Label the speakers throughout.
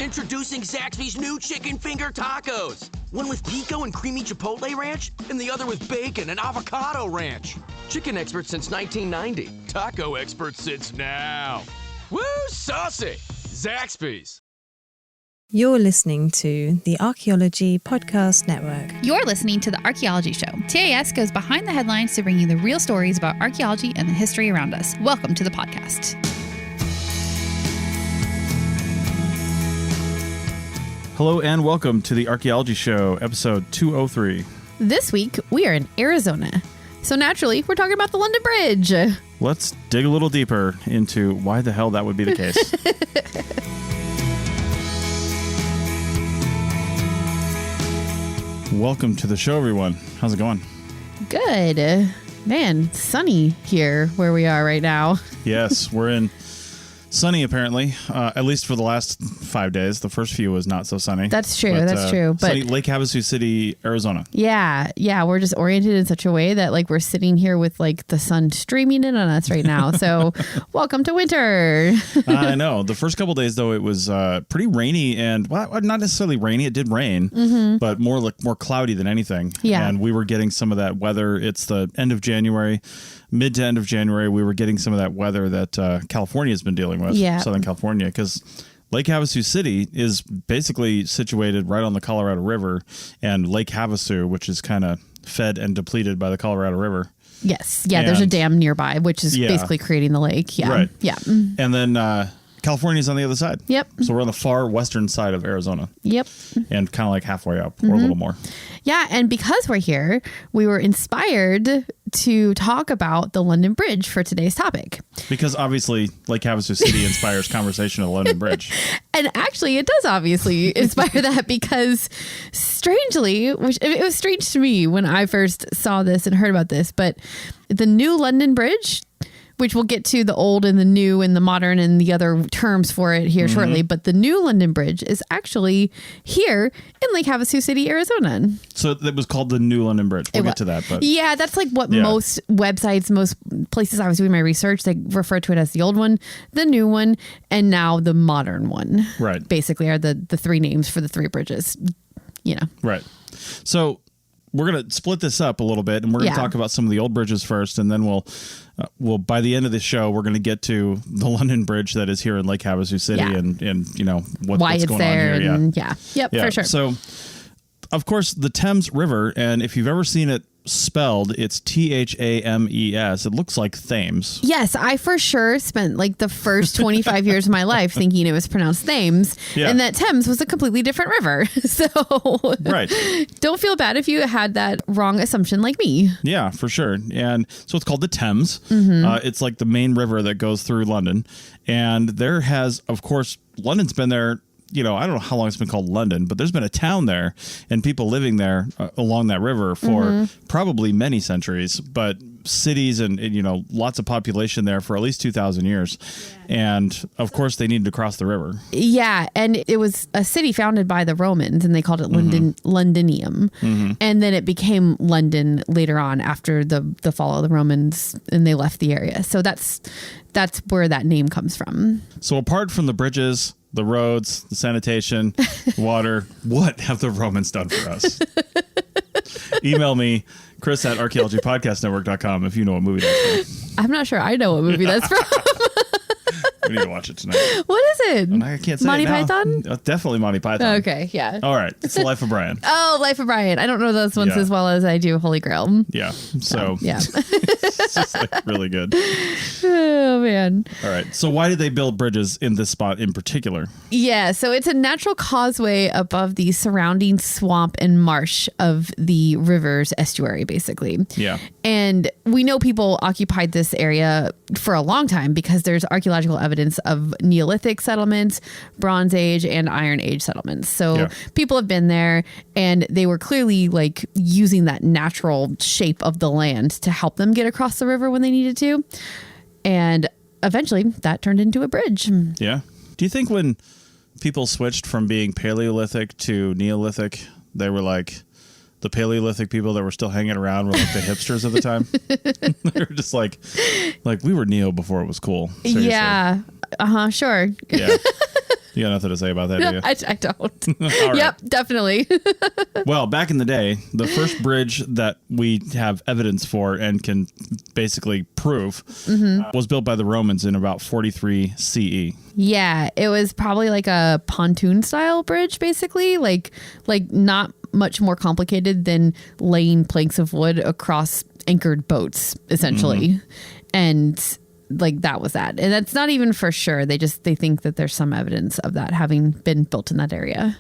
Speaker 1: Introducing Zaxby's new chicken finger tacos. One with pico and creamy chipotle ranch, and the other with bacon and avocado ranch. Chicken expert since 1990. Taco expert since now. Woo, saucy! Zaxby's.
Speaker 2: You're listening to the Archaeology Podcast Network.
Speaker 3: You're listening to the Archaeology Show. TAS goes behind the headlines to bring you the real stories about archaeology and the history around us. Welcome to the podcast.
Speaker 4: Hello and welcome to the Archaeology Show, episode 203.
Speaker 3: This week, we are in Arizona. So naturally, we're talking about the London Bridge.
Speaker 4: Let's dig a little deeper into why the hell that would be the case. Welcome to the show, everyone. How's it going?
Speaker 3: Good. Man, sunny here where we are right now.
Speaker 4: Yes, we're in sunny, apparently, at least for the last 5 days. The first few was not so sunny.
Speaker 3: That's true. That's true. But
Speaker 4: sunny, Lake Havasu City, Arizona.
Speaker 3: Yeah. We're just oriented in such a way that like we're sitting here with like the sun streaming in on us right now. So welcome to winter.
Speaker 4: I know. The first couple days, though, it was pretty rainy and well, not necessarily rainy. It did rain, but more cloudy than anything.
Speaker 3: Yeah.
Speaker 4: And we were getting some of that weather. It's the end of January. Mid to end of January, we were getting some of that weather that California has been dealing with, Southern California, because Lake Havasu City is basically situated right on the Colorado River, and Lake Havasu, which is kind of fed and depleted by the Colorado River.
Speaker 3: Yes. Yeah, there's a dam nearby, which is basically creating the lake. Yeah.
Speaker 4: Right.
Speaker 3: Yeah.
Speaker 4: And then California's on the other side.
Speaker 3: Yep.
Speaker 4: So we're on the far western side of Arizona.
Speaker 3: Yep.
Speaker 4: And kind of like halfway up or a little more.
Speaker 3: Yeah. And because we're here, we were inspired to talk about the London Bridge for today's topic.
Speaker 4: Because obviously Lake Havasu City inspires conversation of the London Bridge.
Speaker 3: And actually it does obviously inspire that because strangely, which it was strange to me when I first saw this and heard about this, but the new London Bridge, which we'll get to the old and the new and the modern and the other terms for it here shortly. But the new London Bridge is actually here in Lake Havasu City, Arizona.
Speaker 4: So it was called the new London Bridge. We'll get to that. But
Speaker 3: yeah, that's like what most websites, most places I was doing my research, they refer to it as the old one, the new one, and now the modern one.
Speaker 4: Right. Basically
Speaker 3: are the three names for the three bridges, you know.
Speaker 4: Right. So we're going to split this up a little bit, and we're going to talk about some of the old bridges first, and then we'll by the end of the show, we're going to get to the London Bridge that is here in Lake Havasu City and you know,
Speaker 3: why
Speaker 4: what's
Speaker 3: it's
Speaker 4: going
Speaker 3: there
Speaker 4: on here.
Speaker 3: And Yep, for sure.
Speaker 4: So, of course, the Thames River, and if you've ever seen it spelled, it's Thames. It looks like Thames.
Speaker 3: Yes, I for sure spent like the first 25 years of my life thinking it was pronounced Thames, and that Thames was a completely different river. So don't feel bad if you had that wrong assumption like me.
Speaker 4: Yeah, for sure. And so it's called the Thames. It's like the main river that goes through London. And there has, of course, London's been there. You know, I don't know how long it's been called London, but there's been a town there and people living there along that river for probably many centuries, but cities and, you know, lots of population there for at least 2,000 years. Yeah. And of course they needed to cross the river. Yeah.
Speaker 3: And it was a city founded by the Romans and they called it Londinium. And then it became London later on after the fall of the Romans and they left the area. So that's where that name comes from.
Speaker 4: So apart from the bridges, the roads, the sanitation, water, what have the Romans done for us? Email me, Chris at archaeologypodcastnetwork.com if you know what movie that's from.
Speaker 3: I'm not sure I know what movie that's from.
Speaker 4: We need to watch it tonight.
Speaker 3: What is it?
Speaker 4: I can't say
Speaker 3: Monty
Speaker 4: it now.
Speaker 3: Python?
Speaker 4: Definitely Monty Python.
Speaker 3: Okay, yeah.
Speaker 4: All right. It's The Life of Brian.
Speaker 3: Oh, Life of Brian. I don't know those ones as well as I do Holy Grail.
Speaker 4: Yeah. So
Speaker 3: yeah.
Speaker 4: It's just like really good.
Speaker 3: Oh, man.
Speaker 4: All right. So why did they build bridges in this spot in particular?
Speaker 3: Yeah. So it's a natural causeway above the surrounding swamp and marsh of the river's estuary, basically.
Speaker 4: Yeah.
Speaker 3: And we know people occupied this area for a long time because there's archaeological evidence of Neolithic settlements, Bronze Age, and Iron Age settlements. So people have been there and they were clearly like using that natural shape of the land to help them get across the river when they needed to. And eventually that turned into a bridge.
Speaker 4: Yeah. Do you think when people switched from being Paleolithic to Neolithic, they were like the Paleolithic people that were still hanging around were like the hipsters of the time? They were just like we were Neo before it was cool. Seriously.
Speaker 3: Yeah. Sure.
Speaker 4: Yeah. You got nothing to say about that, do you?
Speaker 3: I don't.
Speaker 4: All right.
Speaker 3: Yep, definitely.
Speaker 4: Well, back in the day, the first bridge that we have evidence for and can basically prove was built by the Romans in about 43 CE.
Speaker 3: Yeah, it was probably like a pontoon style bridge, basically, like not much more complicated than laying planks of wood across anchored boats, essentially. And like that was that. And that's not even for sure. They think that there's some evidence of that having been built in that area.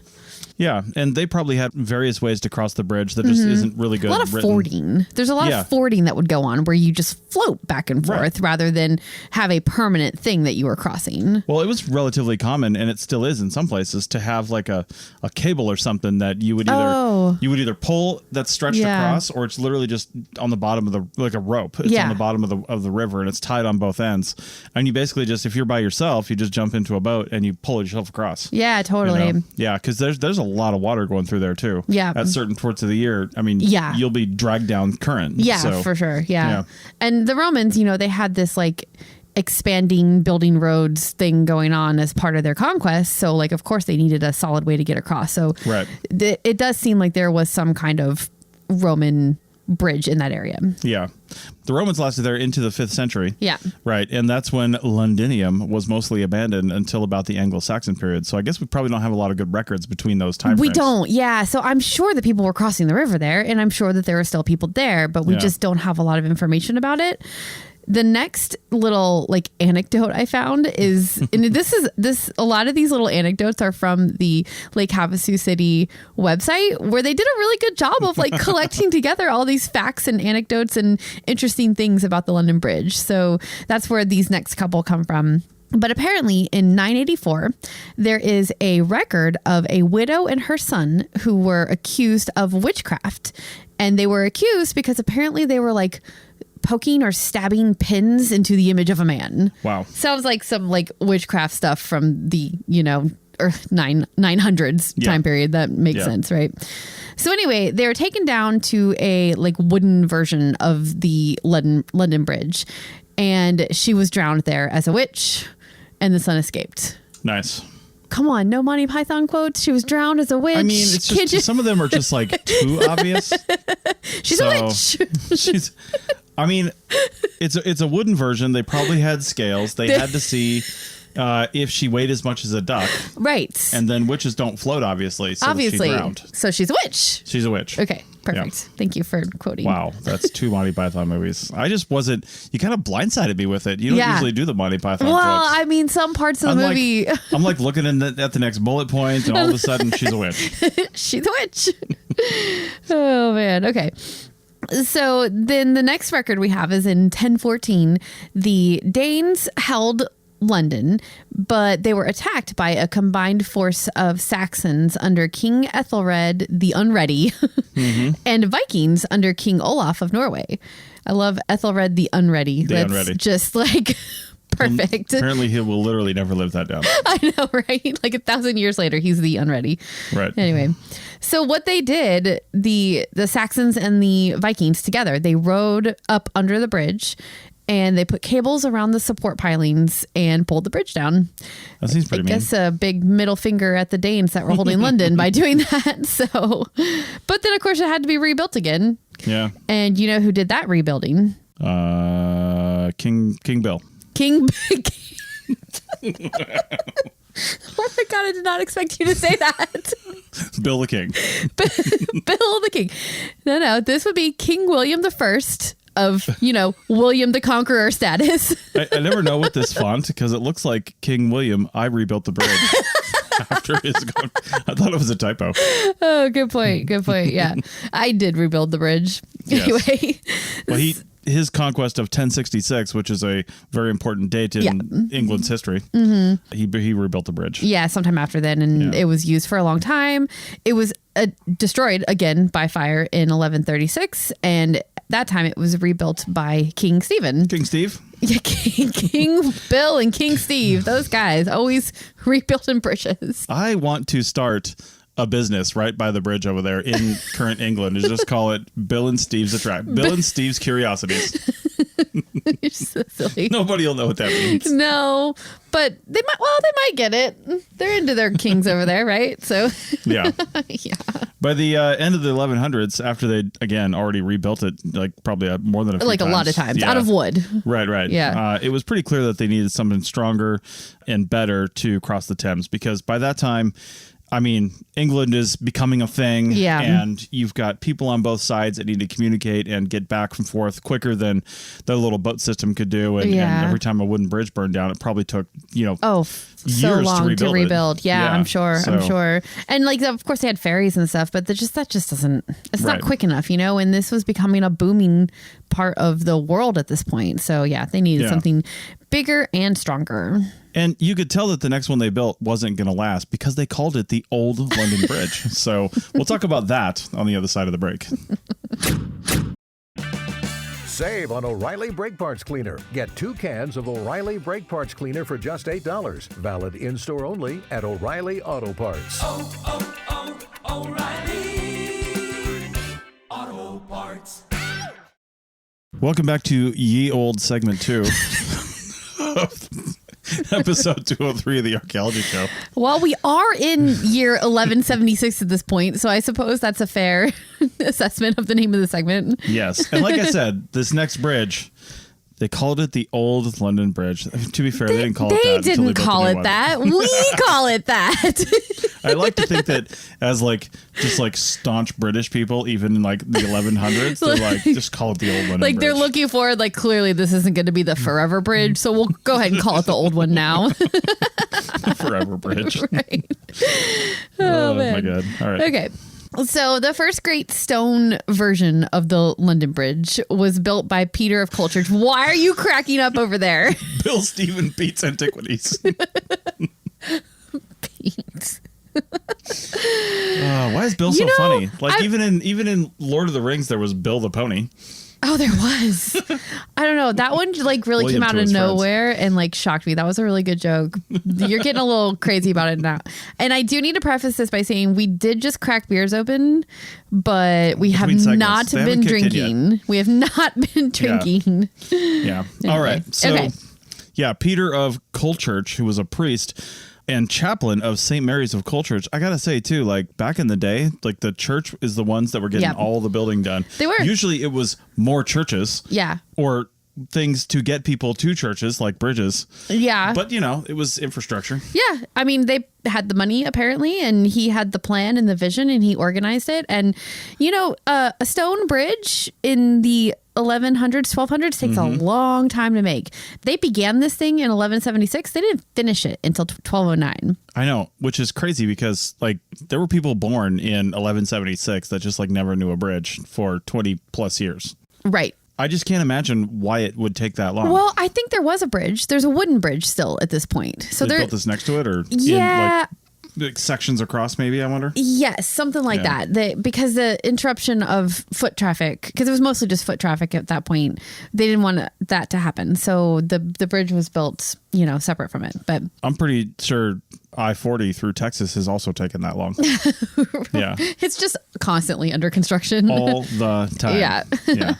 Speaker 4: Yeah, and they probably had various ways to cross the bridge that just isn't really good.
Speaker 3: A lot of fording. There's a lot of fording that would go on where you just float back and forth rather than have a permanent thing that you were crossing.
Speaker 4: Well, it was relatively common, and it still is in some places, to have like a cable or something that you would either pull that's stretched across, or it's literally just on the bottom of the, like a rope. It's on the bottom of the river, and it's tied on both ends. And you basically just, if you're by yourself, you just jump into a boat and you pull yourself across.
Speaker 3: Yeah, totally.
Speaker 4: You know? Yeah, because there's a lot of water going through there too.
Speaker 3: Yeah.
Speaker 4: At certain parts of the year, I mean, you'll be dragged down current.
Speaker 3: Yeah,
Speaker 4: so,
Speaker 3: for sure. Yeah. And the Romans, they had this like expanding building roads thing going on as part of their conquest. So like, of course they needed a solid way to get across. So it does seem like there was some kind of Roman bridge in that area.
Speaker 4: Yeah. The Romans lasted there into the 5th century.
Speaker 3: Yeah.
Speaker 4: Right. And that's when Londinium was mostly abandoned until about the Anglo-Saxon period. So I guess we probably don't have a lot of good records between those time frames.
Speaker 3: We don't. Yeah. So I'm sure that people were crossing the river there, and I'm sure that there are still people there, but we just don't have a lot of information about it. The next little like anecdote I found is, and this a lot of these little anecdotes are from the Lake Havasu City website, where they did a really good job of like collecting together all these facts and anecdotes and interesting things about the London Bridge. So that's where these next couple come from. But apparently in 984, there is a record of a widow and her son who were accused of witchcraft. And they were accused because apparently they were like poking or stabbing pins into the image of a man.
Speaker 4: Wow.
Speaker 3: Sounds like some like witchcraft stuff from the, 900s time period. That makes sense, right? So anyway, they were taken down to a like wooden version of the London Bridge, and she was drowned there as a witch, and the son escaped.
Speaker 4: Nice.
Speaker 3: Come on, no Monty Python quotes. She was drowned as a witch.
Speaker 4: I mean, it's just some of them are just like too obvious.
Speaker 3: She's a witch.
Speaker 4: I mean, it's a wooden version. They probably had scales. They had to see if she weighed as much as a duck.
Speaker 3: Right.
Speaker 4: And then witches don't float, obviously. So she drowned.
Speaker 3: So she's a witch.
Speaker 4: She's a witch.
Speaker 3: Okay, perfect. Yeah. Thank you for quoting.
Speaker 4: Wow, that's 2 Monty Python movies. I just wasn't. You kind of blindsided me with it. You don't usually do the Monty Python.
Speaker 3: Well,
Speaker 4: quotes.
Speaker 3: I mean, some parts of the movie.
Speaker 4: I'm like looking at the next bullet point, and all of a sudden, she's a witch.
Speaker 3: She's a witch. Oh man. Okay. So then the next record we have is in 1014. The Danes held London, but they were attacked by a combined force of Saxons under King Ethelred the Unready and Vikings under King Olaf of Norway. I love Ethelred the Unready. That's just like perfect.
Speaker 4: Apparently he will literally never live that down.
Speaker 3: I know, right? Like 1,000 years later, he's the Unready.
Speaker 4: Right.
Speaker 3: Anyway, so what they did, the Saxons and the Vikings together, they rode up under the bridge, and they put cables around the support pilings and pulled the bridge down.
Speaker 4: That seems pretty mean.
Speaker 3: I guess a big middle finger at the Danes that were holding London by doing that. So, but then of course it had to be rebuilt again. Yeah. And you know who did that rebuilding?
Speaker 4: King Bill.
Speaker 3: King. Oh my God, I did not expect you to say that.
Speaker 4: Bill the King.
Speaker 3: Bill the King. No, this would be King William the First of, William the Conqueror status.
Speaker 4: I never know with this font because it looks like King William, I rebuilt the bridge. After his I thought it was a typo.
Speaker 3: Oh, good point. Good point. Yeah. I did rebuild the bridge. Yes. Anyway.
Speaker 4: Well, his conquest of 1066, which is a very important date in England's history, he rebuilt the bridge.
Speaker 3: Yeah, sometime after then, and it was used for a long time. It was destroyed again by fire in 1136, and that time it was rebuilt by King Stephen.
Speaker 4: King Steve?
Speaker 3: Yeah, King Bill and King Steve. Those guys always rebuilding bridges.
Speaker 4: I want to start a business right by the bridge over there in current England and just call it Bill and Steve's Bill and Steve's Curiosities.
Speaker 3: You're so silly.
Speaker 4: Nobody will know what that means.
Speaker 3: No, but they might get it. They're into their kings over there, right? So
Speaker 4: Yeah.
Speaker 3: yeah.
Speaker 4: By the end of the 1100s, after they again already rebuilt it, like probably more than a few
Speaker 3: Like
Speaker 4: times.
Speaker 3: a lot of times out of wood.
Speaker 4: Right.
Speaker 3: Yeah.
Speaker 4: It was pretty clear that they needed something stronger and better to cross the Thames, because by that time, I mean, England is becoming a thing,
Speaker 3: Yeah.
Speaker 4: and you've got people on both sides that need to communicate and get back and forth quicker than the little boat system could do. And every time a wooden bridge burned down, it probably took,
Speaker 3: So
Speaker 4: years
Speaker 3: long to rebuild.
Speaker 4: it.
Speaker 3: Yeah, I'm sure.
Speaker 4: So-
Speaker 3: I'm sure. And like, of course, they had ferries and stuff, but that just doesn't. It's not quick enough, And this was becoming a booming part of the world at this point. So yeah, they needed something bigger and stronger.
Speaker 4: And you could tell that the next one they built wasn't going to last because they called it the Old London Bridge. So we'll talk about that on the other side of the break.
Speaker 5: Save on O'Reilly Brake Parts Cleaner. Get 2 cans of O'Reilly Brake Parts Cleaner for just $8. Valid in-store only at O'Reilly Auto Parts.
Speaker 6: O'Reilly Auto Parts.
Speaker 4: Welcome back to Ye Old Segment 2. Episode 203 of the Archaeology Show.
Speaker 3: Well, we are in year 1176 at this point, so I suppose that's a fair assessment of the name of the segment.
Speaker 4: Yes. And like I said, this next bridge, they called it the Old London Bridge. To be fair, they didn't call it that.
Speaker 3: They
Speaker 4: until
Speaker 3: didn't
Speaker 4: built
Speaker 3: call
Speaker 4: the
Speaker 3: it
Speaker 4: new one.
Speaker 3: that. We call it that.
Speaker 4: I like to think that as just staunch British people, even in like the 1100s, they're like, just call it the Old London Bridge.
Speaker 3: They're looking for clearly this isn't going to be the forever bridge, so we'll go ahead and call it the old one now.
Speaker 4: Forever Bridge.
Speaker 3: Right.
Speaker 4: Oh
Speaker 3: man.
Speaker 4: my God. All right.
Speaker 3: Okay. So the first great stone version of the London Bridge was built by Peter of Colchurch. Why are you cracking up over there?
Speaker 4: Bill Stephen Pete's Antiquities.
Speaker 3: Pete.
Speaker 4: Why is Bill so funny? Like even in Lord of the Rings, there was Bill the Pony.
Speaker 3: Oh, there was. I don't know. That one really
Speaker 4: William
Speaker 3: came out
Speaker 4: to
Speaker 3: of
Speaker 4: his
Speaker 3: nowhere and shocked me. That was a really good joke. You're getting a little crazy about it now. And I do need to preface this by saying we did just crack beers open, but we have not been drinking. We have not been drinking.
Speaker 4: Yeah. All right. So, yeah, Peter of Colchurch, who was a priest and chaplain of St. Mary's of Colchurch. I got to say, too, back in the day, the church is the ones that were getting all the building done.
Speaker 3: They were.
Speaker 4: Usually it was more churches.
Speaker 3: Yeah.
Speaker 4: Or things to get people to churches, like bridges.
Speaker 3: Yeah.
Speaker 4: But, it was infrastructure.
Speaker 3: Yeah. I mean, they had the money, apparently, and he had the plan and the vision, and he organized it. And, a stone bridge in the 1100s, 1200s takes a long time to make. They began this thing in 1176. They didn't finish it until 1209.
Speaker 4: I know, which is crazy because there were people born in 1176 that just never knew a bridge for 20 plus years.
Speaker 3: Right.
Speaker 4: I just can't imagine why it would take that long.
Speaker 3: Well, I think there was a bridge. There's a wooden bridge still at this point. So
Speaker 4: they built this next to it, or
Speaker 3: yeah.
Speaker 4: Sections across, maybe, I wonder?
Speaker 3: Yes, something like that. Because the interruption of foot traffic, because it was mostly just foot traffic at that point, they didn't want that to happen. So the bridge was built, separate from it. But
Speaker 4: I'm pretty sure I-40 through Texas has also taken that long. Yeah.
Speaker 3: It's just constantly under construction.
Speaker 4: All the time.
Speaker 3: Yeah.
Speaker 4: Yeah.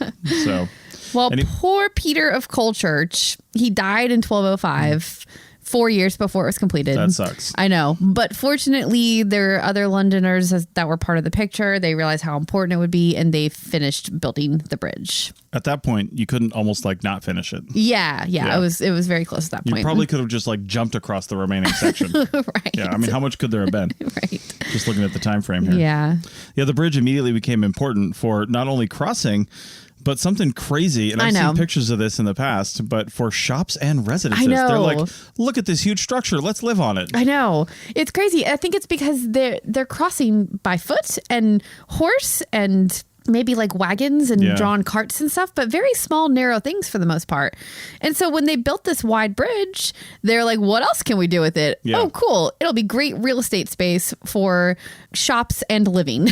Speaker 4: So.
Speaker 3: Well, poor Peter of Colchurch, he died in 1205. 4 years before it was completed.
Speaker 4: That sucks.
Speaker 3: I know. But fortunately, there are other Londoners that were part of the picture. They realized how important it would be, and they finished building the bridge.
Speaker 4: At that point, you couldn't almost not finish it.
Speaker 3: Yeah. It was very close at that point.
Speaker 4: You probably could have just jumped across the remaining section.
Speaker 3: Right.
Speaker 4: Yeah. I mean, how much could there have been?
Speaker 3: Right.
Speaker 4: Just looking at the time frame here.
Speaker 3: Yeah.
Speaker 4: Yeah. The bridge immediately became important for not only crossing, but something crazy, and I've seen pictures of this in the past, but for shops and residences.
Speaker 3: I know.
Speaker 4: They're like, look at this huge structure. Let's live on it.
Speaker 3: I know. It's crazy. I think it's because they're crossing by foot and horse and maybe wagons and drawn carts and stuff, but very small, narrow things for the most part. And so when they built this wide bridge, they're like, what else can we do with it? Yeah. Oh, cool. It'll be great real estate space for shops and living.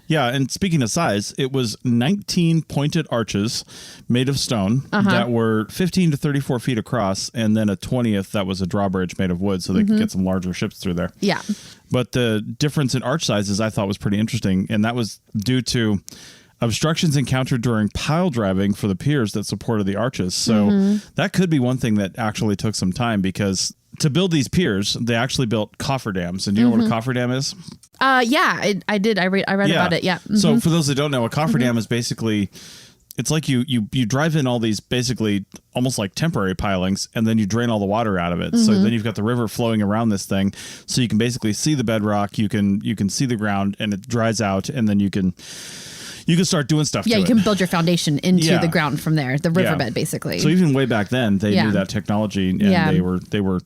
Speaker 4: Yeah. And speaking of size, it was 19 pointed arches made of stone that were 15 to 34 feet across. And then a 20th that was a drawbridge made of wood so they could get some larger ships through there.
Speaker 3: Yeah.
Speaker 4: But the difference in arch sizes I thought was pretty interesting. And that was due to, obstructions encountered during pile driving for the piers that supported the arches. So that could be one thing that actually took some time, because to build these piers, they actually built cofferdams. And do you know what a cofferdam is?
Speaker 3: Yeah, I did. I read about it. Yeah. Mm-hmm.
Speaker 4: So for those that don't know, a cofferdam is basically, it's like you drive in all these basically almost like temporary pilings, and then you drain all the water out of it. So then you've got the river flowing around this thing, so you can basically see the bedrock, you can see the ground, and it dries out, and then you can start doing stuff.
Speaker 3: Yeah,
Speaker 4: to
Speaker 3: you
Speaker 4: it.
Speaker 3: can build your foundation into the ground from there, the riverbed, basically.
Speaker 4: So even way back then, they knew that technology, and they were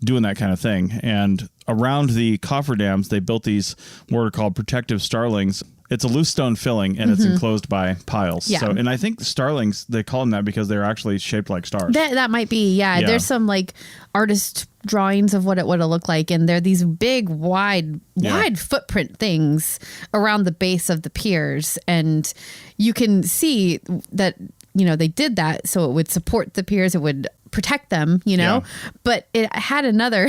Speaker 4: doing that kind of thing. And around the cofferdams, they built these what are called protective starlings. It's a loose stone filling, and it's enclosed by piles.
Speaker 3: Yeah.
Speaker 4: So, and I think starlings, they call them that because they're actually shaped like stars.
Speaker 3: That might be, yeah. There's some like artist drawings of what it would have looked like, and they're these big, wide footprint things around the base of the piers, and you can see that they did that so it would support the piers, it would protect them, but it had another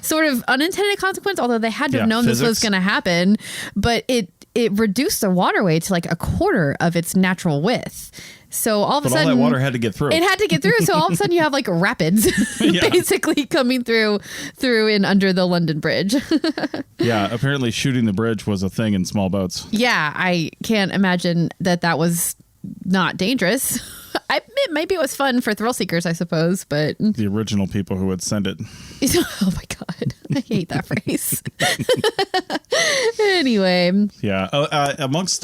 Speaker 3: sort of unintended consequence, although they had to have known this was going to happen, but it reduced the waterway to like a quarter of its natural width. So all of a sudden,
Speaker 4: all that water had to get through.
Speaker 3: It had to get through. So all of a sudden, you have like rapids basically coming through and under the London Bridge.
Speaker 4: Yeah, apparently shooting the bridge was a thing in small boats.
Speaker 3: Yeah, I can't imagine that was not dangerous. Maybe it was fun for thrill seekers, I suppose, but
Speaker 4: the original people who would send it.
Speaker 3: Oh my God, I hate that phrase. Anyway,
Speaker 4: yeah. Amongst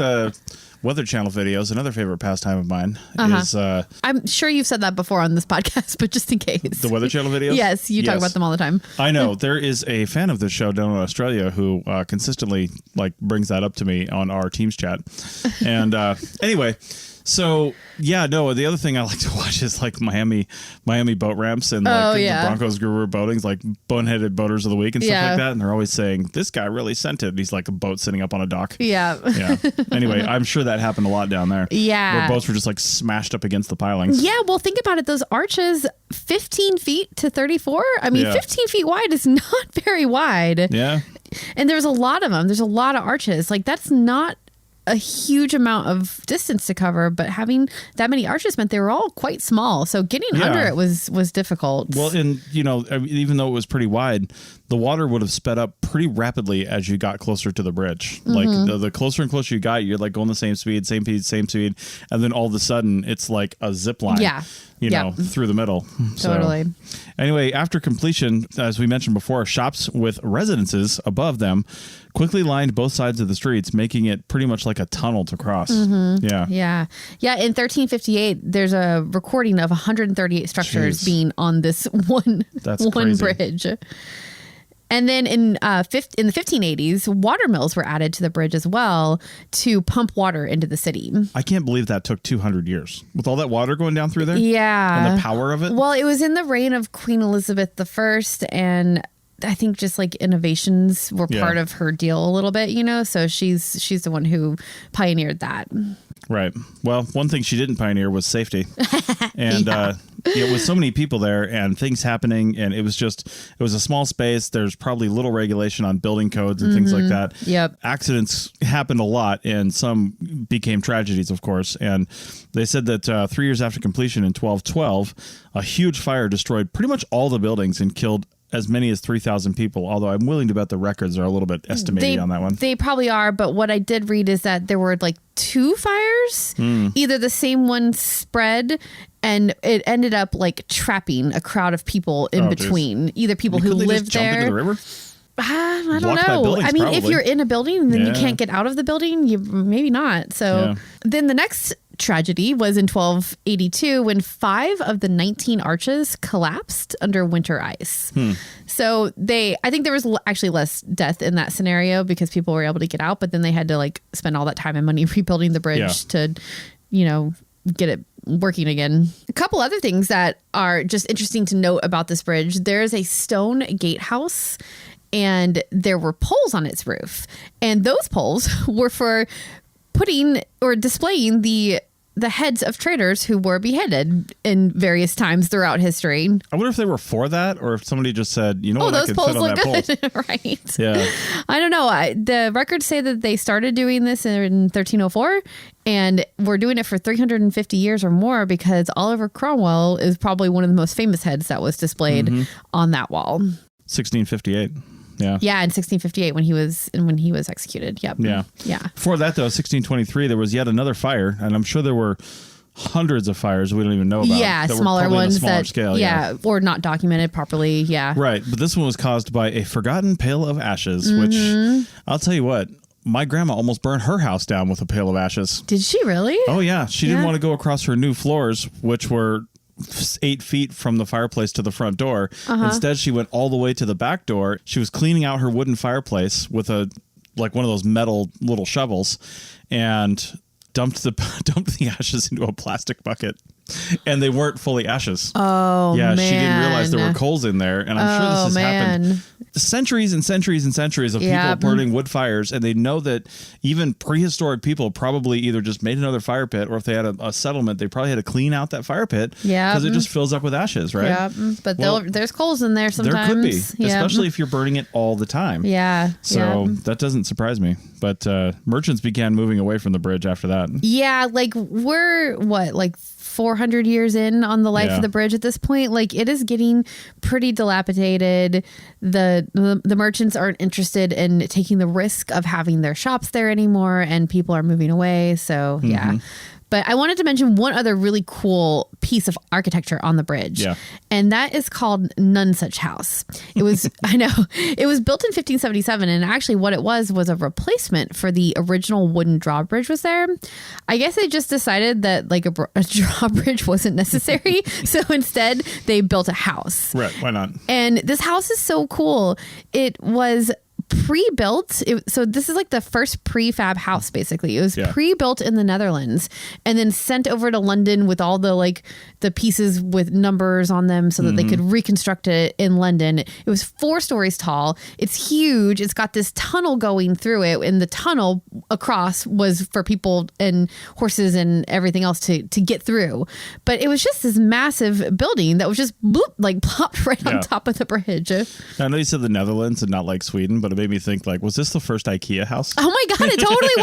Speaker 4: Weather Channel videos, another favorite pastime of mine is.
Speaker 3: I'm sure you've said that before on this podcast, but just in case.
Speaker 4: The Weather Channel videos.
Speaker 3: Yes, you talk about them all the time.
Speaker 4: I know there is a fan of the show down in Australia who consistently brings that up to me on our Teams chat, and anyway. So the other thing I like to watch is like Miami boat ramps and the Broncos Guru boatings, like boneheaded boaters of the week and stuff like that. And they're always saying, this guy really sent it. He's like a boat sitting up on a dock.
Speaker 3: Yeah.
Speaker 4: Yeah. Anyway, I'm sure that happened a lot down there.
Speaker 3: Yeah.
Speaker 4: Where boats were just like smashed up against the pilings.
Speaker 3: Yeah. Well, think about it. Those arches, 15 feet to 34. I mean, 15 feet wide is not very wide.
Speaker 4: Yeah.
Speaker 3: And there's a lot of them. There's a lot of arches. Like that's not a huge amount of distance to cover, but having that many arches meant they were all quite small. So getting under it was difficult.
Speaker 4: Well, and even though it was pretty wide, the water would have sped up pretty rapidly as you got closer to the bridge. Like the closer and closer you got, you're like going the same speed, and then all of a sudden it's like a zip line.
Speaker 3: Yeah.
Speaker 4: Through the middle.
Speaker 3: Totally.
Speaker 4: So, anyway, after completion, as we mentioned before, shops with residences above them quickly lined both sides of the streets, making it pretty much like a tunnel to cross. Yeah.
Speaker 3: Yeah. Yeah. In 1358, there's a recording of 138 structures being on this one bridge. And then in the 1580s, water mills were added to the bridge as well to pump water into the city.
Speaker 4: I can't believe that took 200 years with all that water going down through there.
Speaker 3: Yeah.
Speaker 4: And the power of it.
Speaker 3: Well, it was in the reign of Queen Elizabeth I, and I think just like innovations were part of her deal a little bit, so she's the one who pioneered that.
Speaker 4: Right. Well, one thing she didn't pioneer was safety. And with so many people there and things happening, and it was a small space. There's probably little regulation on building codes and things like that.
Speaker 3: Yep.
Speaker 4: Accidents happened a lot, and some became tragedies, of course. And they said that 3 years after completion in 1212, a huge fire destroyed pretty much all the buildings and killed as many as 3,000 people, although I'm willing to bet the records are a little bit estimated on that one.
Speaker 3: They probably are, but what I did read is that there were like 2 fires. Either the same one spread and it ended up like trapping a crowd of people in between. Geez. Either people who lived there.
Speaker 4: Jump into the river?
Speaker 3: I don't know. I mean, if you're in a building and then you can't get out of the building, you maybe not. So then the next tragedy was in 1282 when 5 of the 19 arches collapsed under winter ice. So I think there was actually less death in that scenario because people were able to get out, but then they had to like spend all that time and money rebuilding the bridge to, get it working again. A couple other things that are just interesting to note about this bridge. There is a stone gatehouse and there were poles on its roof, and those poles were for putting or displaying the the heads of traitors who were beheaded in various times throughout history.
Speaker 4: I wonder if they were for that or if somebody just said, you know what,
Speaker 3: Oh,
Speaker 4: I
Speaker 3: those
Speaker 4: could
Speaker 3: poles
Speaker 4: fit on
Speaker 3: look
Speaker 4: that
Speaker 3: good.
Speaker 4: pole.
Speaker 3: Right.
Speaker 4: Yeah.
Speaker 3: I don't know. The records say that they started doing this in 1304 and we're doing it for 350 years or more because Oliver Cromwell is probably one of the most famous heads that was displayed on that wall.
Speaker 4: 1658. Yeah.
Speaker 3: Yeah, in 1658 when he was executed. Yep.
Speaker 4: Yeah.
Speaker 3: Yeah.
Speaker 4: Before that, though, 1623, there was yet another fire, and I'm sure there were hundreds of fires we don't even know about.
Speaker 3: Yeah,
Speaker 4: that were
Speaker 3: smaller
Speaker 4: probably on a
Speaker 3: ones
Speaker 4: smaller
Speaker 3: that
Speaker 4: scale,
Speaker 3: yeah, or not documented properly. Yeah.
Speaker 4: Right, but this one was caused by a forgotten pail of ashes, which I'll tell you what, my grandma almost burned her house down with a pail of ashes.
Speaker 3: Did she really?
Speaker 4: Oh yeah, she didn't
Speaker 3: Yeah.
Speaker 4: want to go across her new floors, which were 8 feet from the fireplace to the front door. Instead, she went all the way to the back door. She was cleaning out her wooden fireplace with one of those metal little shovels, and dumped the ashes into a plastic bucket. And they weren't fully ashes.
Speaker 3: Oh,
Speaker 4: yeah,
Speaker 3: man.
Speaker 4: she didn't realize there were coals in there, and I'm sure this has happened centuries and centuries and centuries of people burning wood fires, and they know that even prehistoric people probably either just made another fire pit, or if they had a settlement, they probably had to clean out that fire pit because it just fills up with ashes, right?
Speaker 3: Yeah, but there's coals in there sometimes.
Speaker 4: There could be, especially if you're burning it all the time.
Speaker 3: Yeah.
Speaker 4: So that doesn't surprise me. But merchants began moving away from the bridge after that.
Speaker 3: Yeah, like we're 400 years in on the life of the bridge at this point. Like it is getting pretty dilapidated. The merchants aren't interested in taking the risk of having their shops there anymore, and people are moving away. So yeah. But I wanted to mention one other really cool piece of architecture on the bridge. Yeah. And that is called Nonsuch House. It was, I know, it was built in 1577. And actually what it was a replacement for the original wooden drawbridge was there. I guess they just decided that like a drawbridge wasn't necessary. So instead they built a house.
Speaker 4: Right. Why not?
Speaker 3: And this house is so cool. It was pre-built. So this is like the first prefab house, basically. It was pre-built in the Netherlands and then sent over to London with all the pieces with numbers on them so that they could reconstruct it in London. It was 4 stories tall. It's huge. It's got this tunnel going through it, and the tunnel across was for people and horses and everything else to get through. But it was just this massive building that was just plopped right on top of the bridge.
Speaker 4: I know you said the Netherlands and not like Sweden, but it made me think was this the first IKEA house?
Speaker 3: Oh my God, it totally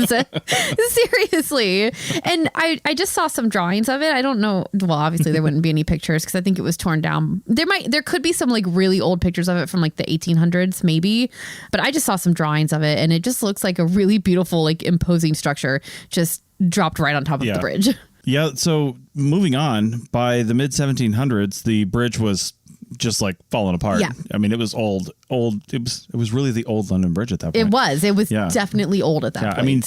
Speaker 3: was. Seriously. And I just saw some drawings of it. I don't know. Well, obviously there wouldn't be any pictures because I think it was torn down. There could be some really old pictures of it from the 1800s maybe, but I just saw some drawings of it and it just looks like a really beautiful, imposing structure just dropped right on top of the bridge.
Speaker 4: Yeah. So moving on, by the mid 1700s, the bridge was just falling apart. Yeah. I mean, it was old. It was really the old London Bridge at that point.
Speaker 3: It was definitely old at that point.
Speaker 4: I mean,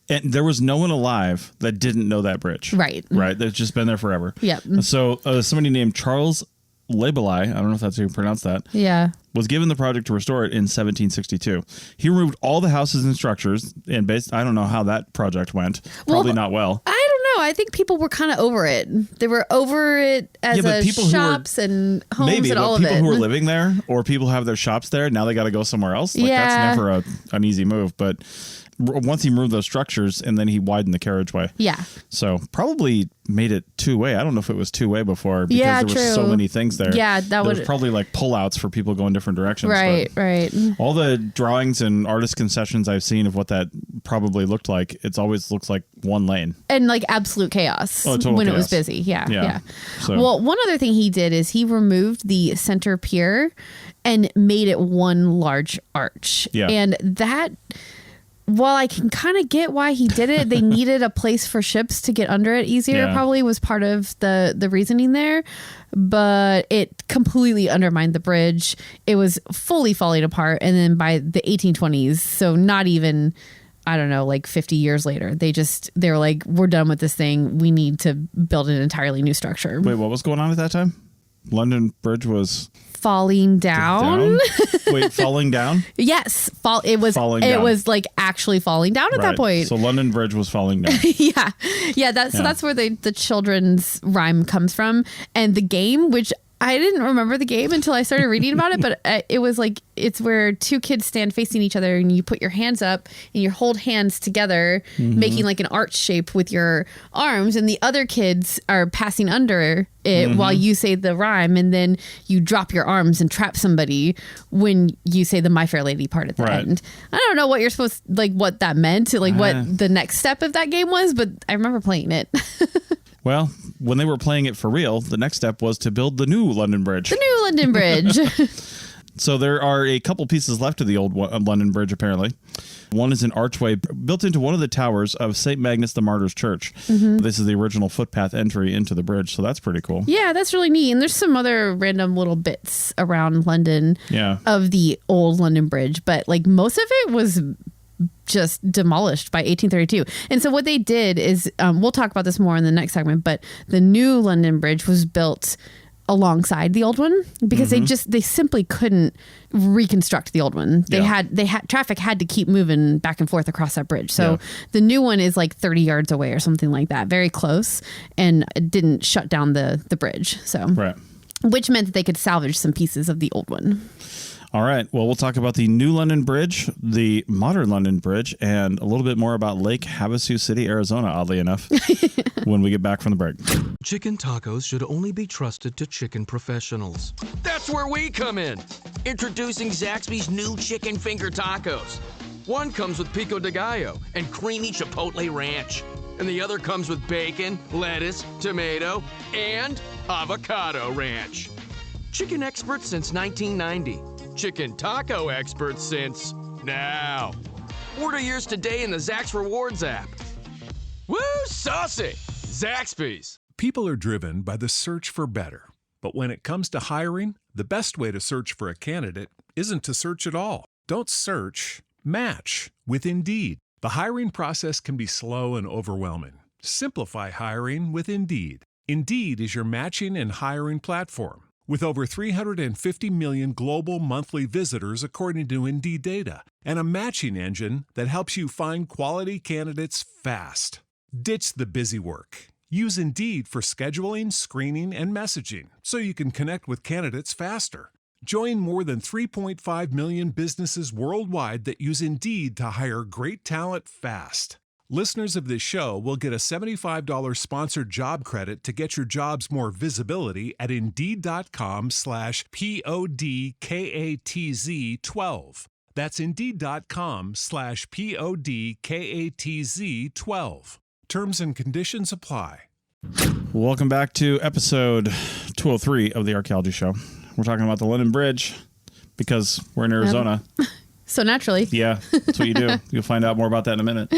Speaker 4: and there was no one alive that didn't know that bridge. Right. That's just been there forever.
Speaker 3: Yeah.
Speaker 4: So somebody named Charles Labelai, I don't know if that's how you pronounce that. Yeah. Was given the project to restore it in 1762. He removed all the houses and structures, and I don't know how that project went. Probably not well.
Speaker 3: I don't know. I think people were kind of over it. They were over it as shops and homes and all of it.
Speaker 4: People who are living there or people who have their shops there, now they got to go somewhere else. That's never an easy move. But once he moved those structures and then he widened the carriageway. Yeah. So probably made it 2-way. I don't know if it was 2-way before because there were so many things there. Yeah, there was probably pullouts for people going different directions. Right. All the drawings and artist concessions I've seen of what that probably looked like, it's always looks like one lane.
Speaker 3: And absolute chaos when chaos. It was busy. Yeah. So. Well, one other thing he did is he removed the center pier and made it one large arch. Yeah. And that... While I can kind of get why he did it, they needed a place for ships to get under it easier, probably was part of the reasoning there. But it completely undermined the bridge. It was fully falling apart. And then by the 1820s, so not even, I don't know, 50 years later, they were like, we're done with this thing. We need to build an entirely new structure.
Speaker 4: Wait, what was going on at that time? London Bridge was...
Speaker 3: falling down.
Speaker 4: Wait, falling down?
Speaker 3: Yes, it was falling down. It was actually falling down at that point.
Speaker 4: So London Bridge was falling down.
Speaker 3: So that's where the children's rhyme comes from. And the game, which I didn't remember the game until I started reading about it, but it was like, it's where two kids stand facing each other and you put your hands up and you hold hands together, making like an arch shape with your arms, and the other kids are passing under it while you say the rhyme, and then you drop your arms and trap somebody when you say the My Fair Lady part at the end. I don't know what you're supposed, like what that meant, like what the next step of that game was, but I remember playing it.
Speaker 4: Well, when they were playing it for real, the next step was to build the new London Bridge.
Speaker 3: The new London Bridge.
Speaker 4: So there are a couple pieces left of the old London Bridge, apparently. One is an archway built into one of the towers of St. Magnus the Martyr's Church. This is the original footpath entry into the bridge, so that's pretty cool.
Speaker 3: Yeah, that's really neat. And there's some other random little bits around London of the old London Bridge, but like most of it was just demolished by 1832. And so what they did is, we'll talk about this more in the next segment, but the new London Bridge was built alongside the old one because they simply couldn't reconstruct the old one. They had traffic had to keep moving back and forth across that bridge. So the new one is like 30 yards away or something like that, very close, and it didn't shut down the bridge. So which meant that they could salvage some pieces of the old one.
Speaker 4: All right. Well, we'll talk about the new London Bridge, the modern London Bridge, and a little bit more about Lake Havasu City, Arizona, oddly enough, when we get back from the break.
Speaker 1: Chicken tacos should only be trusted to chicken professionals. That's where we come in. Introducing Zaxby's new chicken finger tacos. One comes with pico de gallo and creamy chipotle ranch. And the other comes with bacon, lettuce, tomato, and avocado ranch. Chicken experts since 1990. Chicken taco experts since now. Order yours today in the Zax Rewards app. Woo, saucy! Zaxby's.
Speaker 7: People are driven by the search for better. But when it comes to hiring, the best way to search for a candidate isn't to search at all. Don't search, match with Indeed. The hiring process can be slow and overwhelming. Simplify hiring with Indeed. Indeed is your matching and hiring platform. With over 350 million global monthly visitors according to Indeed data, and a matching engine that helps you find quality candidates fast. Ditch the busy work. Use Indeed for scheduling, screening, and messaging so you can connect with candidates faster. Join more than 3.5 million businesses worldwide that use Indeed to hire great talent fast. Listeners of this show will get a $75 sponsored job credit to get your jobs more visibility at Indeed.com/PODKATZ12. That's Indeed.com/PODKATZ12. Terms and conditions apply.
Speaker 4: Welcome back to episode 203 of the Archaeology Show. We're talking about the London Bridge because we're in Arizona.
Speaker 3: So naturally.
Speaker 4: Yeah, that's what you do. You'll find out more about that in a minute.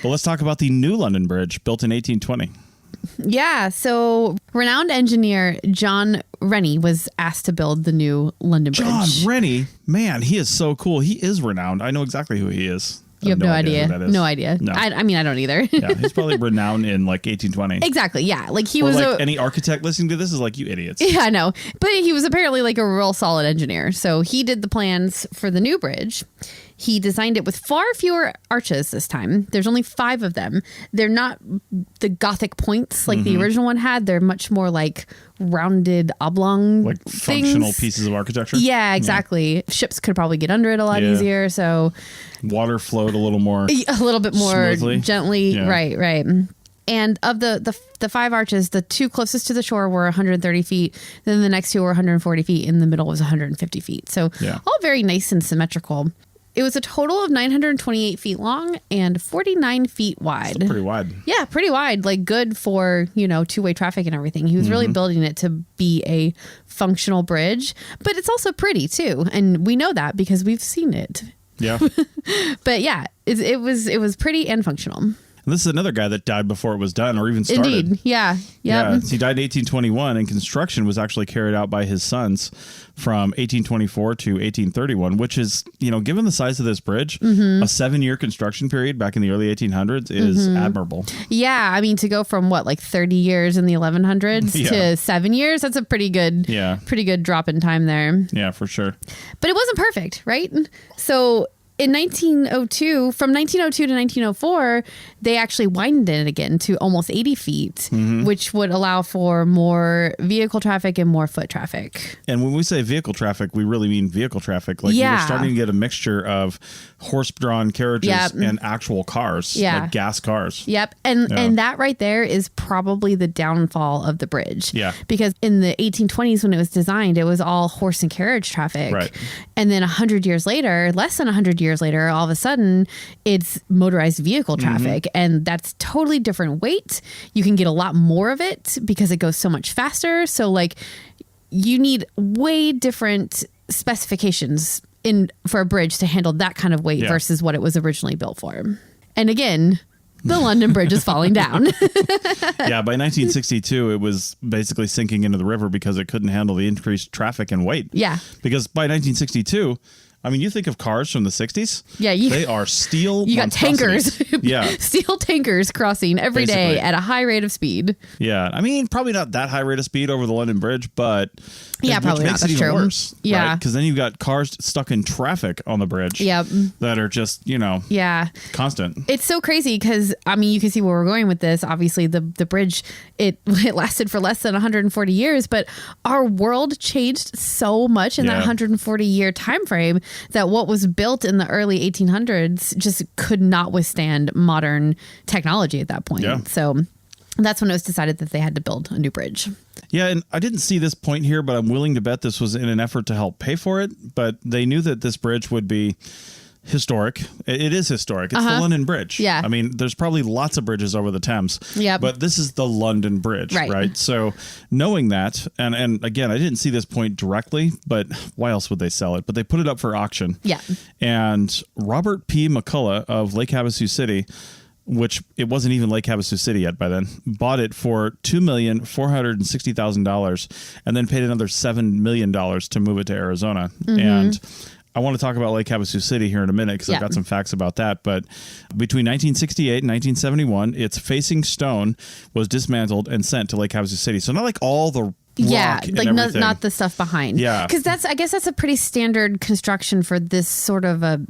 Speaker 4: But let's talk about the new London Bridge, built in 1820.
Speaker 3: Yeah, so renowned engineer John Rennie was asked to build the new London Bridge.
Speaker 4: John Rennie? Man, he is so cool. He is renowned. I know exactly who he is.
Speaker 3: You have no idea.
Speaker 4: No
Speaker 3: idea.
Speaker 4: No.
Speaker 3: I mean, I don't either.
Speaker 4: Yeah, he's probably renowned in like 1820.
Speaker 3: Exactly. Yeah. Like he
Speaker 4: or
Speaker 3: was
Speaker 4: like any architect listening to this is like, you idiots.
Speaker 3: Yeah, I know. But he was apparently like a real solid engineer. So he did the plans for the new bridge. He designed it with far fewer arches this time. There's only 5 of them. They're not the Gothic points like the original one had. They're much more like rounded oblong
Speaker 4: like
Speaker 3: things.
Speaker 4: Functional pieces of architecture.
Speaker 3: Yeah, exactly. Yeah. Ships could probably get under it a lot easier. So
Speaker 4: water flowed a little more.
Speaker 3: A little bit more
Speaker 4: smoothly.
Speaker 3: Gently. Yeah. Right. And of the 5 arches, the 2 closest to the shore were 130 feet. Then the next 2 were 140 feet. And the middle was 150 feet. So all very nice and symmetrical. It was a total of 928 feet long and 49 feet wide.
Speaker 4: Still pretty wide.
Speaker 3: Yeah, pretty wide. Like good for, two-way traffic and everything. He was really building it to be a functional bridge. But it's also pretty, too. And we know that because we've seen it.
Speaker 4: Yeah.
Speaker 3: But yeah, it was pretty and functional.
Speaker 4: And this is another guy that died before it was done or even started.
Speaker 3: Indeed. Yeah. Yep.
Speaker 4: Yeah. He died in 1821 and construction was actually carried out by his sons from 1824 to 1831, which is, given the size of this bridge, a 7-year construction period back in the early 1800s is admirable. Yeah.
Speaker 3: I mean, to go from 30 years in the 1100s to 7 years, that's a pretty good drop in time there.
Speaker 4: Yeah, for sure.
Speaker 3: But it wasn't perfect, right? So in 1902, from 1902 to 1904, they actually widened it again to almost 80 feet, which would allow for more vehicle traffic and more foot traffic.
Speaker 4: And when we say vehicle traffic, we really mean vehicle traffic. Like you're starting to get a mixture of horse-drawn carriages and actual cars, like gas cars.
Speaker 3: Yep. And that right there is probably the downfall of the bridge.
Speaker 4: Yeah.
Speaker 3: Because in the 1820s when it was designed, it was all horse and carriage traffic.
Speaker 4: Right.
Speaker 3: And then 100 years later, less than 100 years later, all of a sudden it's motorized vehicle traffic. And that's totally different weight. You can get a lot more of it because it goes so much faster. So like you need way different specifications for a bridge to handle that kind of weight versus what it was originally built for. And again, the London Bridge is falling down.
Speaker 4: Yeah, by 1962, it was basically sinking into the river because it couldn't handle the increased traffic and weight.
Speaker 3: Yeah.
Speaker 4: Because by 1962, I mean, you think of cars from the 60s.
Speaker 3: Yeah,
Speaker 4: they are steel.
Speaker 3: You got tankers.
Speaker 4: Yeah,
Speaker 3: steel tankers crossing every day at a high rate of speed.
Speaker 4: Yeah, I mean, probably not that high rate of speed over the London Bridge, but
Speaker 3: probably
Speaker 4: makes
Speaker 3: not.
Speaker 4: it even worse.
Speaker 3: Yeah,
Speaker 4: because then you've got cars stuck in traffic on the bridge.
Speaker 3: Yep.
Speaker 4: That are just constant.
Speaker 3: It's so crazy because I mean, you can see where we're going with this. Obviously, the bridge it lasted for less than 140 years, but our world changed so much in that 140 year time frame that what was built in the early 1800s just could not withstand modern technology at that point.
Speaker 4: Yeah.
Speaker 3: So that's when it was decided that they had to build a new bridge.
Speaker 4: Yeah, and I didn't see this point here, but I'm willing to bet this was in an effort to help pay for it. But they knew that this bridge would be historic. It is historic. It's the London Bridge.
Speaker 3: Yeah.
Speaker 4: I mean, there's probably lots of bridges over the Thames.
Speaker 3: Yep.
Speaker 4: But this is the London Bridge, right? So knowing that, and again, I didn't see this point directly, but why else would they sell it? But they put it up for auction.
Speaker 3: Yeah.
Speaker 4: And Robert P. McCullough of Lake Havasu City, which it wasn't even Lake Havasu City yet by then, bought it for $2,460,000 and then paid another $7 million to move it to Arizona. And I want to talk about Lake Havasu City here in a minute because I've got some facts about that. But between 1968 and 1971, its facing stone was dismantled and sent to Lake Havasu City. So not like all the
Speaker 3: like not the stuff behind.
Speaker 4: Yeah.
Speaker 3: Because I guess that's a pretty standard construction for this sort of a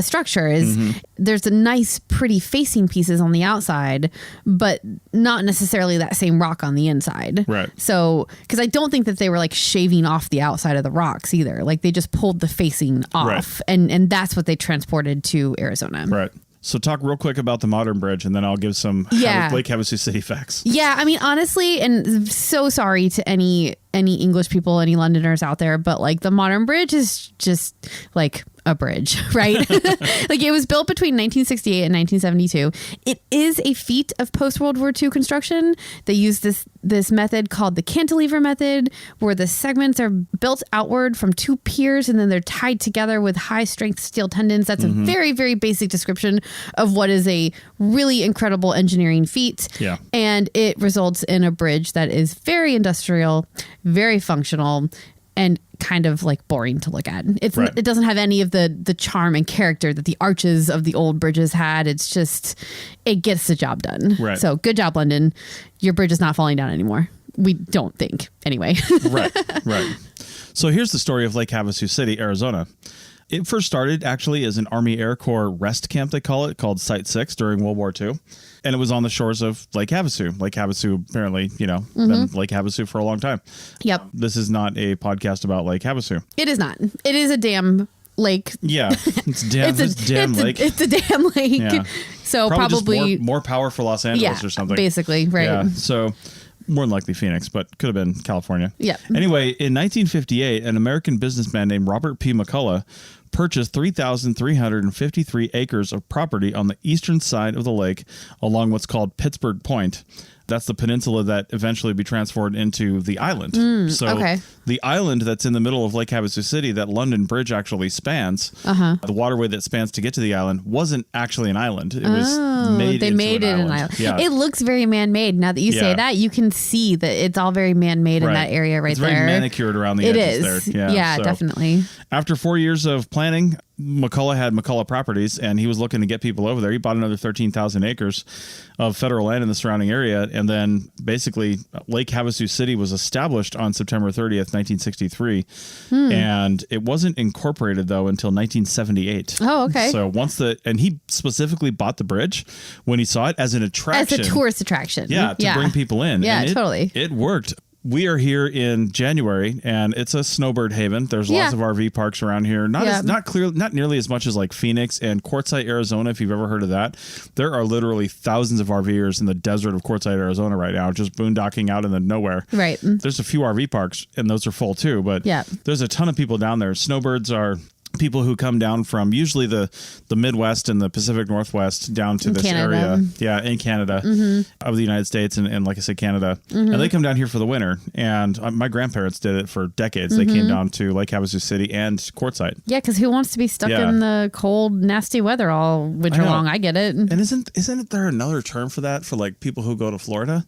Speaker 3: structure is there's a nice pretty facing pieces on the outside, but not necessarily that same rock on the inside.
Speaker 4: Right.
Speaker 3: So, because I don't think that they were like shaving off the outside of the rocks either. Like they just pulled the facing off and that's what they transported to Arizona.
Speaker 4: Right. So talk real quick about the modern bridge and then I'll give some Lake Havasu City facts.
Speaker 3: Yeah. I mean, honestly, and so sorry to any English people, any Londoners out there, but like the modern bridge is just like a bridge, right? Like it was built between 1968 and 1972. It is a feat of post-World War II construction. They use this method called the cantilever method, where the segments are built outward from two piers and then they're tied together with high-strength steel tendons. That's a very, very basic description of what is a really incredible engineering feat.
Speaker 4: Yeah.
Speaker 3: And it results in a bridge that is very industrial, very functional, and kind of like boring to look at. It doesn't have any of the charm and character that the arches of the old bridges had. It's just, it gets the job done.
Speaker 4: Right.
Speaker 3: So good job, London. Your bridge is not falling down anymore. We don't think anyway.
Speaker 4: Right. So here's the story of Lake Havasu City, Arizona. It first started actually as an Army Air Corps rest camp, they call it, called Site 6 during World War II. And it was on the shores of Lake Havasu. Lake Havasu, apparently, been Lake Havasu for a long time.
Speaker 3: Yep.
Speaker 4: This is not a podcast about Lake Havasu.
Speaker 3: It is not. It is a damn lake.
Speaker 4: Yeah. It's a damn lake.
Speaker 3: It's a damn lake.
Speaker 4: Yeah.
Speaker 3: So probably
Speaker 4: just more power for Los Angeles or something.
Speaker 3: Basically, right.
Speaker 4: Yeah. So more than likely Phoenix, but could have been California.
Speaker 3: Yeah.
Speaker 4: Anyway, in 1958, an American businessman named Robert P. McCullough purchased 3,353 acres of property on the eastern side of the lake along what's called Pittsburgh Point. That's the peninsula that eventually be transformed into the island. The island that's in the middle of Lake Havasu City that London Bridge actually spans, the waterway that spans to get to the island, wasn't actually an island. It was made into an island. Yeah.
Speaker 3: It looks very man-made. Now that you say that, you can see that it's all very man-made in that area
Speaker 4: it's
Speaker 3: there.
Speaker 4: Very manicured around the edges there.
Speaker 3: Yeah,
Speaker 4: so
Speaker 3: definitely.
Speaker 4: After 4 years of planning, McCullough had McCullough Properties, and he was looking to get people over there. He bought another 13,000 acres of federal land in the surrounding area. And then basically Lake Havasu City was established on September 30th, 1963. And it wasn't incorporated, though, until 1978.
Speaker 3: Oh, okay.
Speaker 4: So and he specifically bought the bridge when he saw it as an attraction.
Speaker 3: As a tourist attraction.
Speaker 4: Yeah, to bring people in.
Speaker 3: Yeah,
Speaker 4: and
Speaker 3: totally.
Speaker 4: It worked. We are here in January, and it's a snowbird haven. There's lots of RV parks around here. Not nearly as much as like Phoenix and Quartzsite, Arizona. If you've ever heard of that, there are literally thousands of RVers in the desert of Quartzsite, Arizona, right now, just boondocking out in the nowhere.
Speaker 3: Right.
Speaker 4: There's a few RV parks, and those are full too. But there's a ton of people down there. Snowbirds are people who come down from usually the Midwest and the Pacific Northwest down to this area. Yeah, in Canada of the United States and like I said, Canada. And they come down here for the winter. And my grandparents did it for decades. They came down to Lake Havasu City and Quartzsite.
Speaker 3: Yeah, because who wants to be stuck in the cold, nasty weather all winter long? I get it.
Speaker 4: And isn't there another term for that, for like people who go to Florida?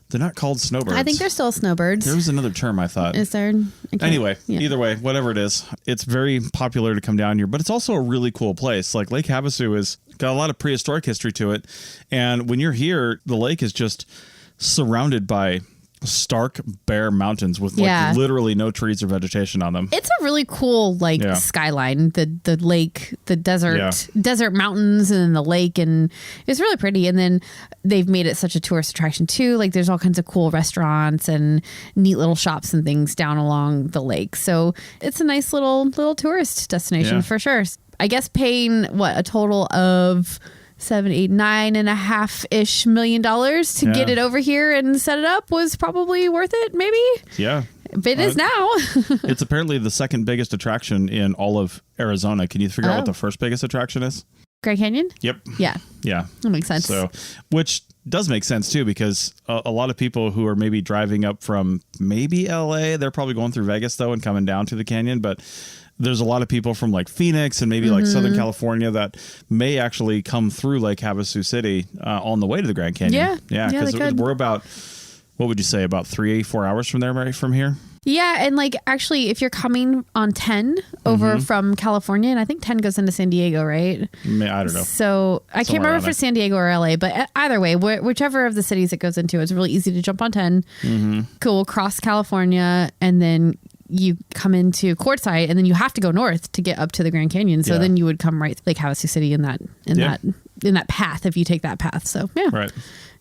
Speaker 4: They're not called snowbirds.
Speaker 3: I think they're still snowbirds.
Speaker 4: There was another term, I thought.
Speaker 3: Is there?
Speaker 4: Anyway, either way, whatever it is, it's very popular to come down here, but it's also a really cool place. Like Lake Havasu has got a lot of prehistoric history to it. And when you're here, the lake is just surrounded by stark bare mountains with like literally no trees or vegetation on them.
Speaker 3: It's a really cool skyline, the lake, the desert mountains, and then the lake, and it's really pretty. And then they've made it such a tourist attraction too. Like there's all kinds of cool restaurants and neat little shops and things down along the lake. So it's a nice little tourist destination for sure. I guess paying a total of $9.5 million to get it over here and set it up was probably worth it, maybe.
Speaker 4: Yeah.
Speaker 3: It is now.
Speaker 4: It's apparently the second biggest attraction in all of Arizona. Can you figure out what the first biggest attraction is?
Speaker 3: Grand Canyon?
Speaker 4: Yep.
Speaker 3: Yeah. That makes sense.
Speaker 4: So, which does make sense too, because a lot of people who are maybe driving up from maybe LA, they're probably going through Vegas though and coming down to the canyon, but there's a lot of people from like Phoenix and maybe like Southern California that may actually come through Lake Havasu City on the way to the Grand Canyon. Yeah. Because we're about, what would you say, about 3-4 hours from there, from here?
Speaker 3: Yeah. And like, actually, if you're coming on 10 over from California, and I think 10 goes into San Diego, right?
Speaker 4: I don't know.
Speaker 3: So I can't remember if it's San Diego or LA, but either way, whichever of the cities it goes into, it's really easy to jump on 10. Cool. Cross California, and then you come into Quartzsite, and then you have to go north to get up to the Grand Canyon. So then you would come right to Lake Havasu City in that path if you take that path. So
Speaker 4: Right.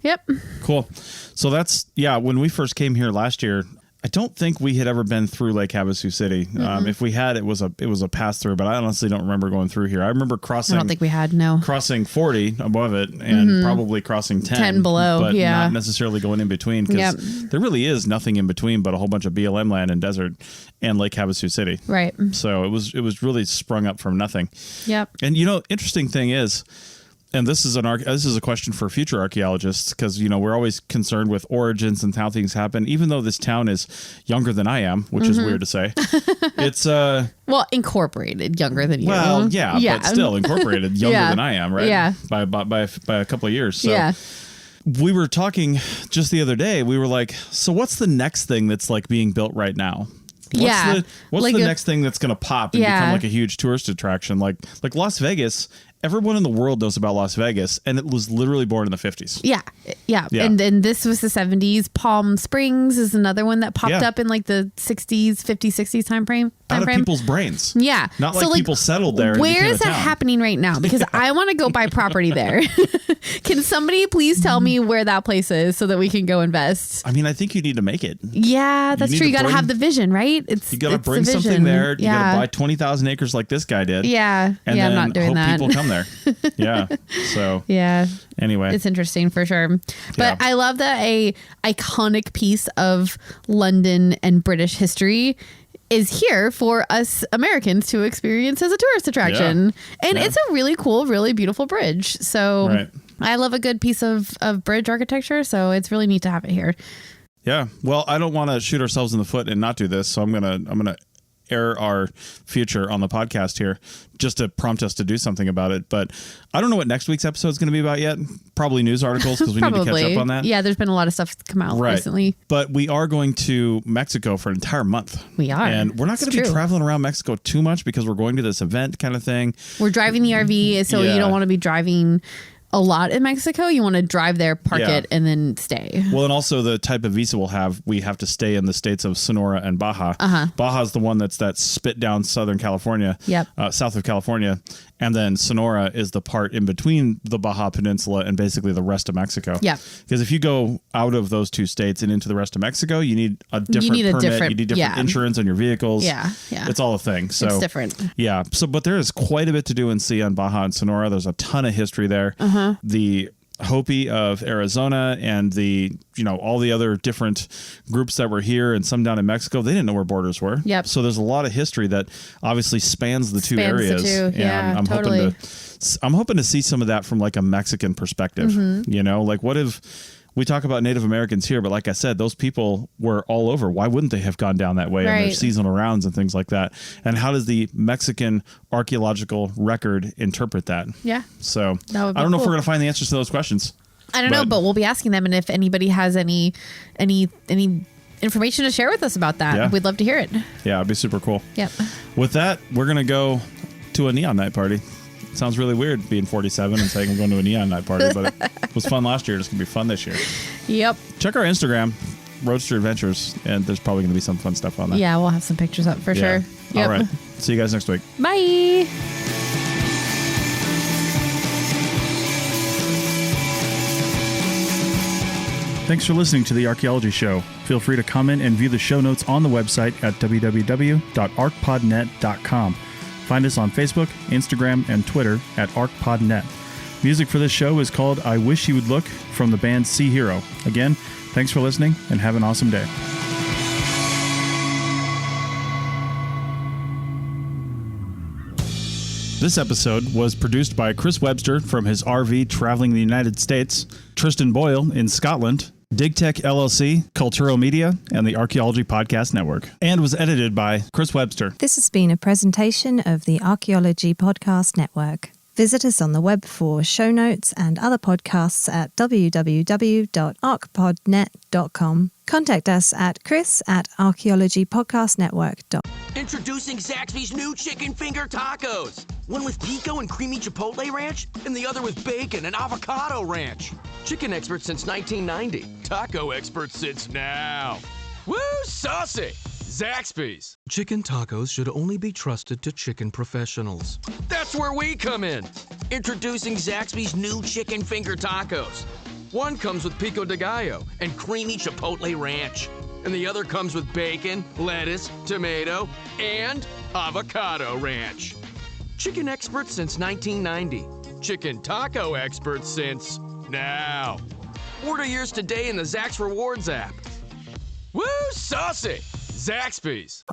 Speaker 3: Yep.
Speaker 4: Cool. So that's when we first came here last year, I don't think we had ever been through Lake Havasu City. If we had, it was a pass through, but I honestly don't remember going through here. I remember crossing.
Speaker 3: I don't think we had, no.
Speaker 4: Crossing 40 above it and probably crossing 10
Speaker 3: below,
Speaker 4: but not necessarily going in between, because there really is nothing in between but a whole bunch of BLM land and desert and Lake Havasu City.
Speaker 3: Right.
Speaker 4: So it was really sprung up from nothing.
Speaker 3: Yep.
Speaker 4: And interesting thing is, and this is a question for future archaeologists, because we're always concerned with origins and how things happen. Even though this town is younger than I am, which is weird to say, it's
Speaker 3: incorporated younger than you.
Speaker 4: Well, but still incorporated younger than I am, right? Yeah, by a couple of years. So we were talking just the other day. We were like, so what's the next thing that's like being built right now? What's the next thing that's going to pop and become like a huge tourist attraction? Like Las Vegas. Everyone in the world knows about Las Vegas, and it was literally born in the 50s. Yeah. And then this was the 70s. Palm Springs is another one that popped up in like the 60s, 50s, 60s time frame. Out of people's brains.
Speaker 3: Yeah.
Speaker 4: Not like people settled there.
Speaker 3: Where is that happening right now? Because I want to go buy property there. Can somebody please tell me where that place is so that we can go invest?
Speaker 4: I mean, I think you need to make it.
Speaker 3: Yeah, that's true. You got to have the vision, right?
Speaker 4: You got to bring something there. You got to buy 20,000 acres like this guy did.
Speaker 3: Yeah.
Speaker 4: And then
Speaker 3: I'm not doing that.
Speaker 4: People come there. Yeah. So anyway,
Speaker 3: it's interesting for sure. But I love that a iconic piece of London and British history is here for us Americans to experience as a tourist attraction. And it's a really cool, really beautiful bridge. So I love a good piece of bridge architecture. So it's really neat to have it here.
Speaker 4: Yeah. Well, I don't want to shoot ourselves in the foot and not do this. So I'm gonna air our future on the podcast here just to prompt us to do something about it. But I don't know what next week's episode is going to be about yet. Probably news articles because we need to catch up on that.
Speaker 3: Yeah, there's been a lot of stuff come out recently.
Speaker 4: But we are going to Mexico for an entire month.
Speaker 3: We are.
Speaker 4: And we're not going to be traveling around Mexico too much because we're going to this event kind of thing.
Speaker 3: We're driving the RV, so you don't want to be driving a lot in Mexico. You want to drive there, park it, and then stay.
Speaker 4: Well, and also the type of visa we have to stay in the states of Sonora and Baja. Baja is the one that's that spit down Southern California, south of California. And then Sonora is the part in between the Baja Peninsula and basically the rest of Mexico. Yeah. Because if you go out of those two states and into the rest of Mexico, you need a different permit. You need different insurance on your vehicles.
Speaker 3: Yeah.
Speaker 4: It's all a thing. So
Speaker 3: it's different.
Speaker 4: Yeah. So, but there is quite a bit to do and see on Baja and Sonora. There's a ton of history there. The Hopi of Arizona and all the other different groups that were here and some down in Mexico, they didn't know where borders were. Yep. So there's a lot of history that obviously spans the two areas.
Speaker 3: Yeah, totally.
Speaker 4: I'm hoping to see some of that from like a Mexican perspective. Like what if we talk about Native Americans here, but like I said, those people were all over. Why wouldn't they have gone down that way in their seasonal rounds and things like that? And how does the Mexican archaeological record interpret that? Yeah. So I don't know if we're going to find the answers to those questions.
Speaker 3: I don't know, but we'll be asking them. And if anybody has any information to share with us about that, we'd love to hear it.
Speaker 4: Yeah, it'd be super cool.
Speaker 3: Yep.
Speaker 4: With that, we're going to go to a neon night party. Sounds really weird being 47 and saying I'm going to a neon night party, but it was fun last year. It's going to be fun this year.
Speaker 3: Yep.
Speaker 4: Check our Instagram, Roadster Adventures, and there's probably going to be some fun stuff on there.
Speaker 3: Yeah, we'll have some pictures up for sure.
Speaker 4: Yep. All right. See you guys next week.
Speaker 3: Bye.
Speaker 4: Thanks for listening to The Archaeology Show. Feel free to comment and view the show notes on the website at www.arcpodnet.com. Find us on Facebook, Instagram, and Twitter at ArcPodNet. Music for this show is called I Wish You Would Look from the band Sea Hero. Again, thanks for listening and have an awesome day. This episode was produced by Chris Webster from his RV traveling the United States, Tristan Boyle in Scotland, DigTech LLC, Cultural Media, and the Archaeology Podcast Network, and was edited by Chris Webster.
Speaker 2: This has been a presentation of the Archaeology Podcast Network. Visit us on the web for show notes and other podcasts at www.arcpodnet.com. Contact us at chris@archaeologypodcastnetwork.com.
Speaker 1: Introducing Zaxby's new chicken finger tacos. One with pico and creamy chipotle ranch, and the other with bacon and avocado ranch. Chicken expert since 1990. Taco expert since now. Woo, saucy! Zaxby's. Chicken tacos should only be trusted to chicken professionals. That's where we come in. Introducing Zaxby's new chicken finger tacos. One comes with pico de gallo and creamy chipotle ranch. And the other comes with bacon, lettuce, tomato, and avocado ranch. Chicken expert since 1990. Chicken taco expert since now. Order yours today in the Zax Rewards app. Woo, saucy! Zaxby's.